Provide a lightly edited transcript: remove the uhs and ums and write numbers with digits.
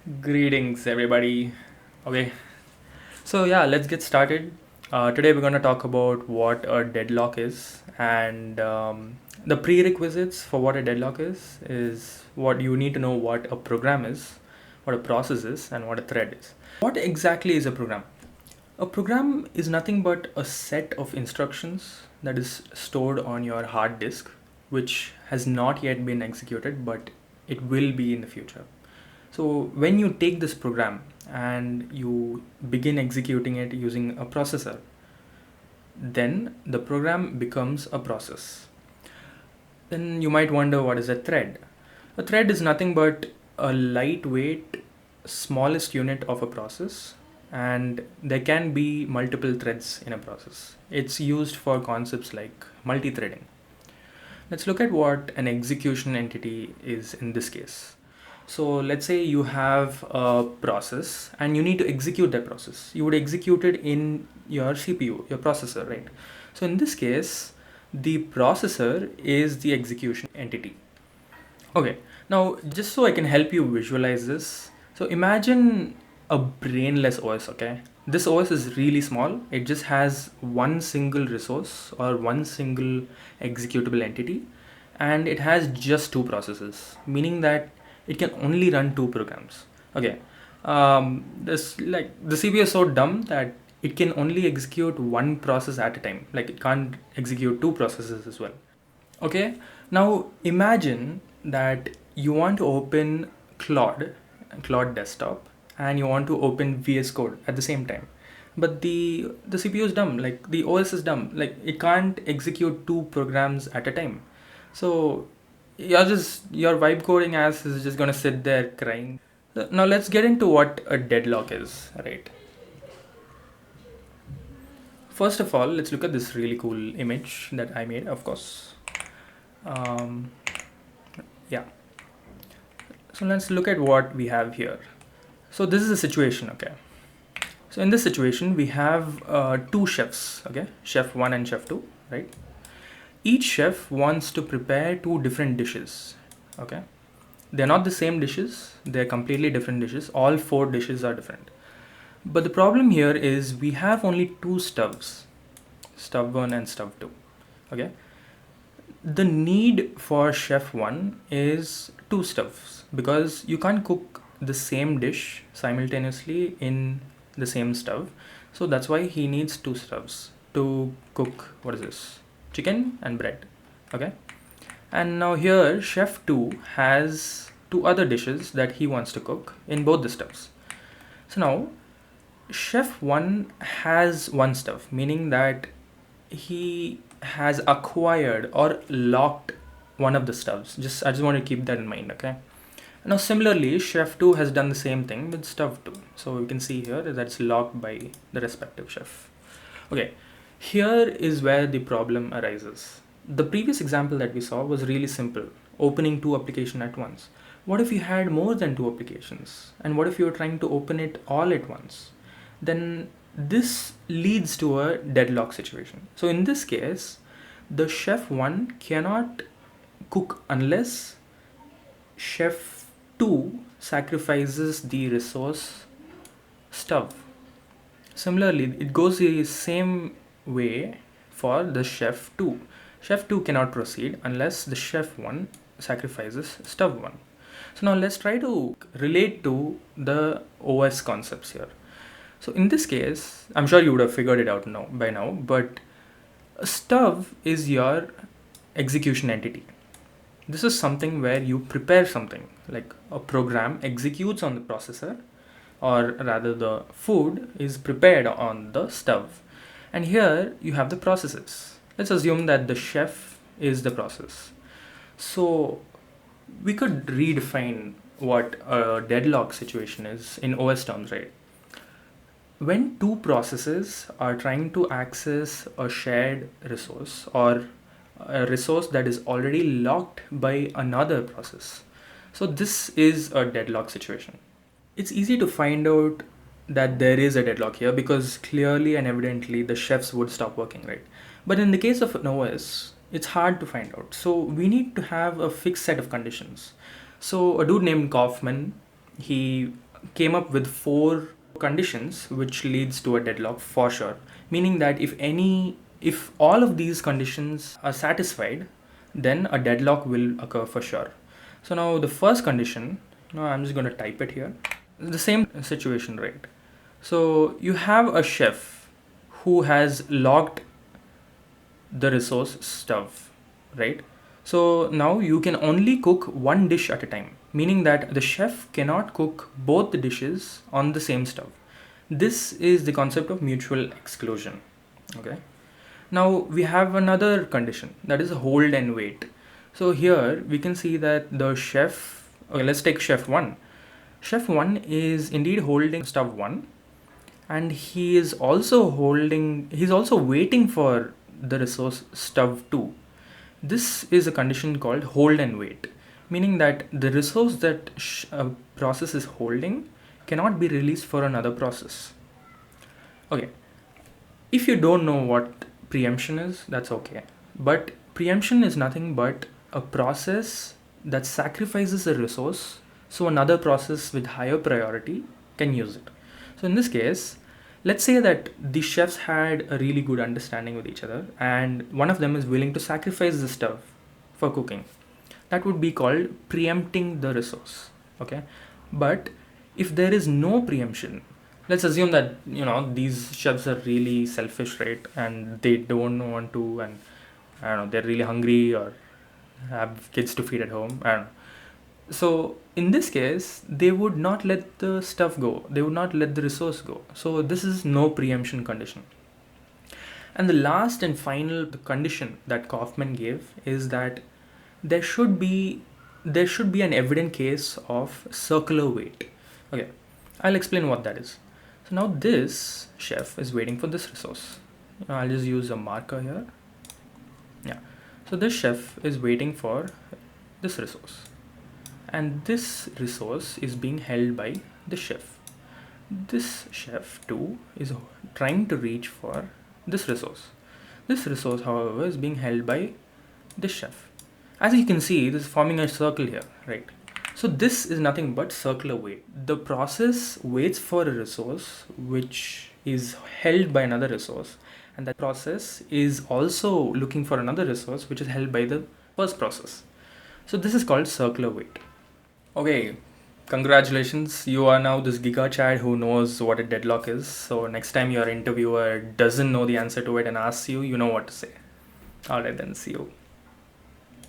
Greetings, everybody. Okay, so yeah, let's get started. Today we're going to talk about what a deadlock is, and the prerequisites for what a deadlock is what you need to know what a program is, what a process is, and what a thread is. What exactly is a program? A program is nothing but a set of instructions that is stored on your hard disk, which has not yet been executed, but it will be in the future. So when you take this program and you begin executing it using a processor, then the program becomes a process. Then you might wonder, what is a thread? A thread is nothing but a lightweight, smallest unit of a process, and there can be multiple threads in a process. It's used for concepts like multi-threading. Let's look at what an execution entity is in this case. So let's say you have a process and you need to execute that process. You would execute it in your CPU, your processor, right? So in this case, the processor is the execution entity. Okay, now just so I can help you visualize this, so imagine a brainless OS, okay? This OS is really small. It just has one single resource or one single executable entity, and it has just two processes, meaning that it can only run two programs. Okay, this like the CPU is so dumb that it can only execute one process at a time. Like it can't execute two processes as well. Okay, now imagine that you want to open Claude desktop, and you want to open VS Code at the same time. But the CPU is dumb, like the OS is dumb, like it can't execute two programs at a time. So your vibe coding ass is just gonna sit there crying. Now let's get into what a deadlock is, right? First of all, let's look at this really cool image that I made, of course. Um, yeah. So let's look at what we have here. So this is a situation, okay? So in this situation, we have two chefs, okay? Chef 1 and chef 2, right? Each chef wants to prepare two different dishes, okay? They're not the same dishes, they're completely different dishes. All four dishes are different. But the problem here is we have only two stubs, stub 1 and stub 2, okay? The need for chef 1 is two stuffs because you can't cook the same dish simultaneously in the same stove. So that's why he needs two stoves to cook, what is this, chicken and bread, okay? And now here chef 2 has two other dishes that he wants to cook in both the stoves. So now chef 1 has one stove, meaning that he has acquired or locked one of the stoves. I just want to keep that in mind, okay? Now similarly, chef 2 has done the same thing with stove 2. So you can see here that it's locked by the respective chef. Okay, here is where the problem arises. The previous example that we saw was really simple, opening two applications at once. What if you had more than two applications? And what if you were trying to open it all at once? Then this leads to a deadlock situation. So in this case, the chef 1 cannot cook unless chef 2 sacrifices the resource stove. Similarly, it goes the same way for the chef 2. Chef 2 cannot proceed unless the chef 1 sacrifices stove 1. So now let's try to relate to the OS concepts here. So in this case, I'm sure you would have figured it out by now, but a stub is your execution entity. This is something where you prepare something, like a program executes on the processor, or rather the food is prepared on the stove. And here you have the processes. Let's assume that the chef is the process. So we could redefine what a deadlock situation is in OS terms, right? When two processes are trying to access a shared resource or a resource that is already locked by another process. So this is a deadlock situation. It's easy to find out that there is a deadlock here because clearly and evidently the chefs would stop working, right? But in the case of an OS, it's hard to find out. So we need to have a fixed set of conditions. So a dude named Coffman, he came up with 4 conditions which leads to a deadlock for sure, meaning that if all of these conditions are satisfied, then a deadlock will occur for sure. So now the first condition, I'm just going to type it here. The same situation, right? So you have a chef who has logged the resource stove, right? So now you can only cook one dish at a time, meaning that the chef cannot cook both the dishes on the same stove. This is the concept of mutual exclusion. Okay. Now we have another condition, that is hold and wait. So here we can see that the chef, okay, let's take chef 1. Chef 1 is indeed holding stove 1, and he's also waiting for the resource stove 2. This is a condition called hold and wait, meaning that the resource that a process is holding cannot be released for another process. Okay, if you don't know what preemption is, that's okay. But preemption is nothing but a process that sacrifices a resource so another process with higher priority can use it. So in this case, let's say that the chefs had a really good understanding with each other and one of them is willing to sacrifice the stuff for cooking. That would be called preempting the resource. Okay, but if there is no preemption, let's assume that these chefs are really selfish, right, and they don't want to, and I don't know, they're really hungry or have kids to feed at home, I don't know. So in this case, they would not let the stuff go, they would not let the resource go. So this is no preemption condition. And the last and final condition that Coffman gave is that there should be an evident case of circular wait. Okay, I'll explain what that is. So now this chef is waiting for this resource. I'll just use a marker here. Yeah, so this chef is waiting for this resource, and this resource is being held by the chef. This chef too is trying to reach for this resource. This resource, however, is being held by this chef. As you can see, this is forming a circle here, right? So this is nothing but circular wait. The process waits for a resource which is held by another resource, and that process is also looking for another resource which is held by the first process. So this is called circular wait. Okay, congratulations, you are now this giga chad who knows what a deadlock is. So next time your interviewer doesn't know the answer to it and asks you, you know what to say. Alright then, see you.